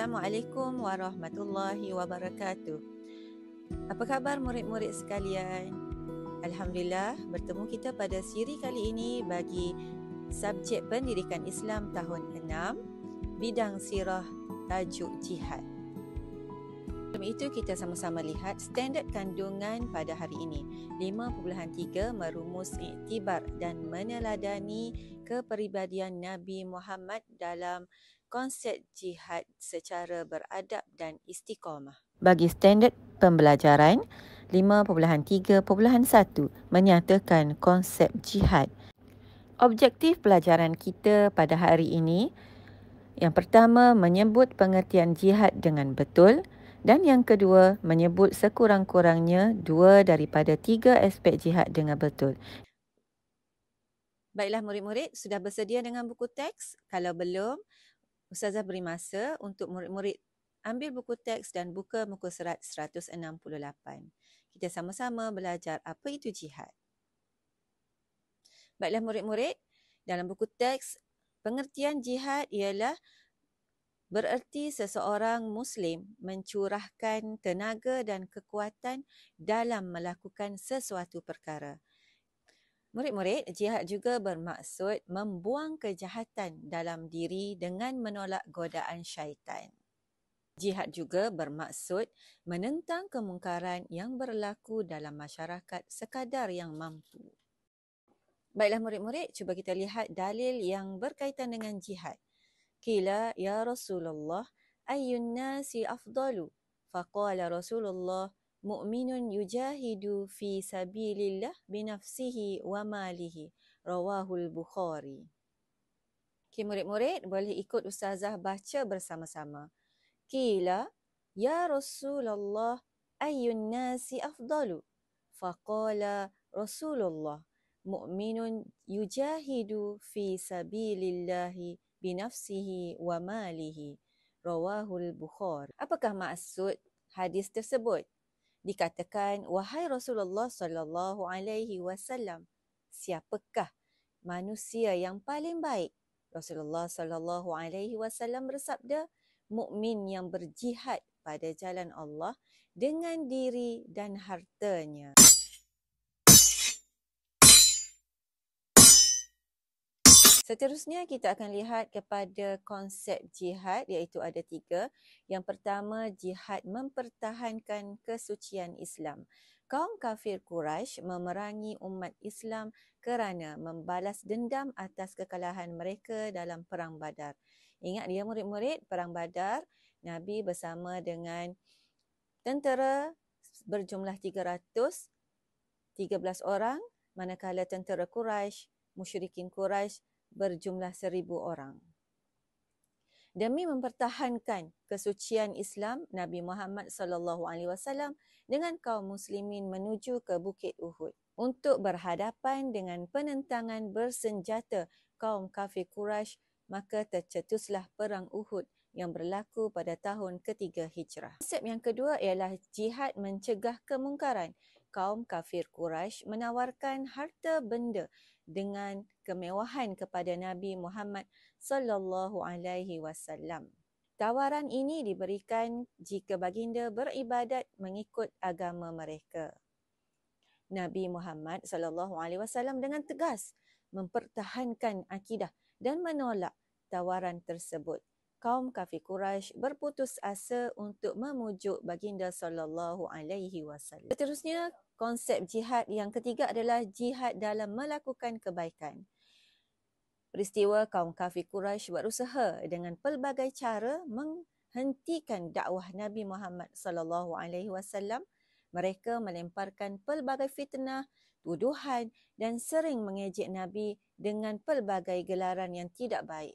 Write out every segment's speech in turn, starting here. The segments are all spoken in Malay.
Assalamualaikum warahmatullahi wabarakatuh. Apa khabar murid-murid sekalian? Alhamdulillah, bertemu kita pada siri kali ini bagi subjek pendidikan Islam tahun 6, bidang sirah, tajuk jihad. Sebelum itu kita sama-sama lihat standard kandungan pada hari ini. 5.3 merumus iktibar dan meneladani kepribadian Nabi Muhammad dalam konsep jihad secara beradab dan istiqamah. Bagi standard pembelajaran 5.3.1 menyatakan konsep jihad. Objektif pelajaran kita pada hari ini, yang pertama menyebut pengertian jihad dengan betul, dan yang kedua menyebut sekurang-kurangnya 2 daripada 3 aspek jihad dengan betul. Baiklah murid-murid, sudah bersedia dengan buku teks? Kalau belum, Ustazah beri masa untuk murid-murid ambil buku teks dan buka muka surat 168. Kita sama-sama belajar apa itu jihad. Baiklah murid-murid, dalam buku teks, pengertian jihad ialah bererti seseorang Muslim mencurahkan tenaga dan kekuatan dalam melakukan sesuatu perkara. Murid-murid, jihad juga bermaksud membuang kejahatan dalam diri dengan menolak godaan syaitan. Jihad juga bermaksud menentang kemungkaran yang berlaku dalam masyarakat sekadar yang mampu. Baiklah murid-murid, cuba kita lihat dalil yang berkaitan dengan jihad. Qila ya Rasulullah ayyun nasi afdalu? Faqala Rasulullah mu'minun yujahidu fi sabilillah binafsihi wa malihi. Rawahul Bukhari. Okay, murid-murid boleh ikut Ustazah baca bersama-sama. Qila ya Rasulullah ayyun nasi afdalu? Faqala Rasulullah mu'minun yujahidu fi sabilillahi binafsihi wa malihi. Rawahul Bukhari. Apakah maksud hadis tersebut? Dikatakan, wahai Rasulullah sallallahu alaihi wasallam, siapakah manusia yang paling baik? Rasulullah sallallahu alaihi wasallam bersabda, mukmin yang berjihad pada jalan Allah dengan diri dan hartanya. Seterusnya kita akan lihat kepada konsep jihad, iaitu ada 3. Yang pertama, jihad mempertahankan kesucian Islam. Kaum kafir Quraisy memerangi umat Islam kerana membalas dendam atas kekalahan mereka dalam Perang Badar. Ingat dia murid-murid, Perang Badar, Nabi bersama dengan tentera berjumlah 313 orang, manakala tentera Quraisy, musyrikin Quraisy berjumlah 1,000 orang. Demi mempertahankan kesucian Islam, Nabi Muhammad SAW dengan kaum muslimin menuju ke Bukit Uhud untuk berhadapan dengan penentangan bersenjata kaum kafir Quraisy, maka tercetuslah perang Uhud yang berlaku pada tahun ketiga Hijrah. Konsep yang kedua ialah jihad mencegah kemungkaran. Kaum kafir Quraisy menawarkan harta benda dengan kemewahan kepada Nabi Muhammad sallallahu alaihi wasallam. Tawaran ini diberikan jika baginda beribadat mengikut agama mereka. Nabi Muhammad sallallahu alaihi wasallam dengan tegas mempertahankan akidah dan menolak tawaran tersebut. Kaum kafir Quraisy berputus asa untuk memujuk baginda sallallahu alaihi wasallam. Seterusnya, konsep jihad yang ketiga adalah jihad dalam melakukan kebaikan. Peristiwa kaum kafir Quraisy berusaha dengan pelbagai cara menghentikan dakwah Nabi Muhammad sallallahu alaihi wasallam. Mereka melemparkan pelbagai fitnah, tuduhan dan sering mengejek Nabi dengan pelbagai gelaran yang tidak baik.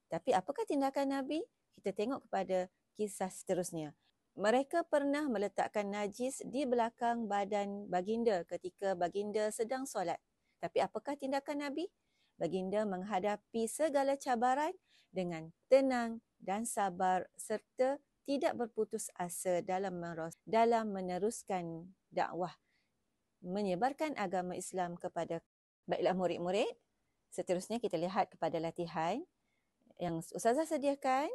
Tapi apakah tindakan Nabi? Kita tengok kepada kisah seterusnya. Mereka pernah meletakkan najis di belakang badan baginda ketika baginda sedang solat. Tapi apakah tindakan Nabi? Baginda menghadapi segala cabaran dengan tenang dan sabar serta tidak berputus asa dalam meneruskan dakwah, menyebarkan agama Islam kepada. Baiklah murid-murid, seterusnya kita lihat kepada latihan yang Ustazah sediakan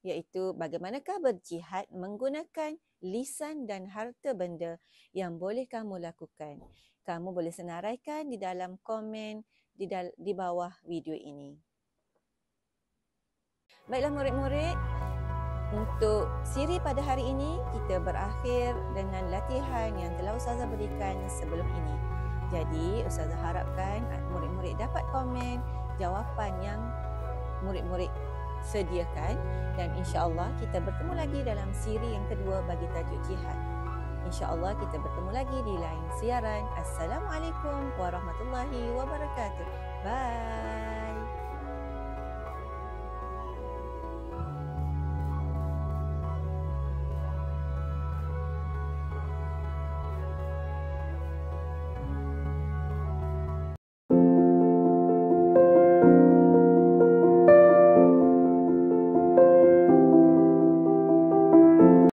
iaitu bagaimanakah berjihad menggunakan lisan dan harta benda yang boleh kamu lakukan. Kamu boleh senaraikan di dalam komen di bawah video ini. Baiklah murid-murid, untuk siri pada hari ini kita berakhir dengan latihan yang telah Ustazah berikan sebelum ini. Jadi Ustazah harapkan murid-murid dapat komen jawapan yang murid-murid sediakan dan insya-Allah kita bertemu lagi dalam siri yang kedua bagi tajuk jihad. InsyaAllah kita bertemu lagi di lain siaran. Assalamualaikum warahmatullahi wabarakatuh. Bye.